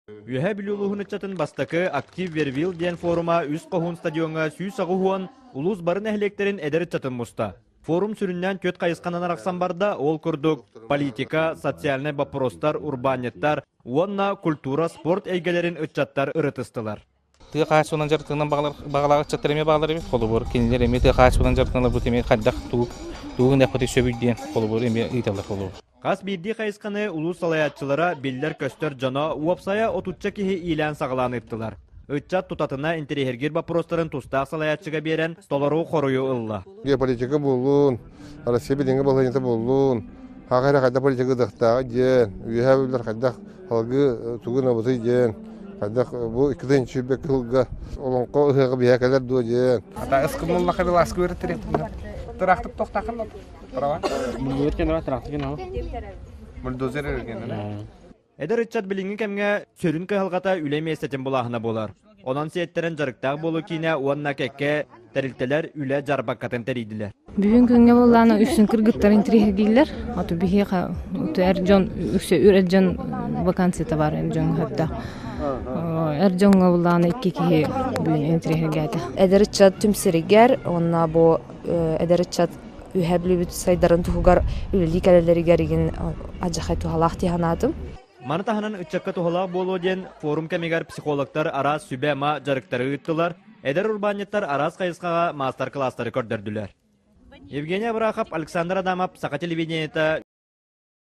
Үһә билүүлуһун ычатын бастакы актив вервил диэн форума үс қоһун стадионга сүүс агуһуан улус барын әһлектерин эдер ычатын муста. Форум сүрүннән төт кайысканан араксан барда ол курдук политика, социальный вопростар, урбанеттар, уонна культура, спорт эйгелерин ычаттар ырытыстылар. Тыга кайсы унан жартыгынан багалар ычаттар эме багалар эме холобор кинилер эме тыга кайсы унан жартыгынан бут эме хаддак тугун да пати сөбүдден холобор эме ыйталар холобор. Кас бирди кайысканы улус салаятчылара биллер көстөр жана уапсая отутча кихи илән сагаланыптылар. Ыччат тутатына интерьергер вопростарын тустак салаятчыга берен толору хорую ылла. Геополитика болуун, Россия бидинге болайынта болуун, хагайра кайда политика дактагы ден, үйәбилер кайда халгы тугуна бузый ден, кайда бу 2-нче бекылга олонко ыгы биякалар ду ден. Ата эскимулла кайда аскы берет трактор токтакын права. Бұл өркен трактор ау. Бульдозер эрген. Эдер ыччат билинги кемге сөрүн кыһалгата үлеме эстетин булаһына болар. Онан сиеттерен жарыктаг болу кине уанна кекке терилтелер үле жарбаккатын теридилер. Бүгүн күнгө болланы үсүн кыргыттар интерьергилер. Аты бихи эржон үсө үржон вакансия бар эржон хатта. Эржонга болланы 2 кихи бүгүн интерьергилер. Эдерчат түмсеригер, онна бу эдерчат үһәблүбүт сайдарын тугар үлли калелеригерген ажахай тухалахти ханатым. Манытаһынан ыччакка тухалаах болу ден форум кемигер психологтар арас сүбәма жарыктары ыттылар. Эдер урбанеттар арас кайыскага мастер-класстары көрдөрдүлөр. Евгения Брахов, Александр Адамов, Саха телевидениета.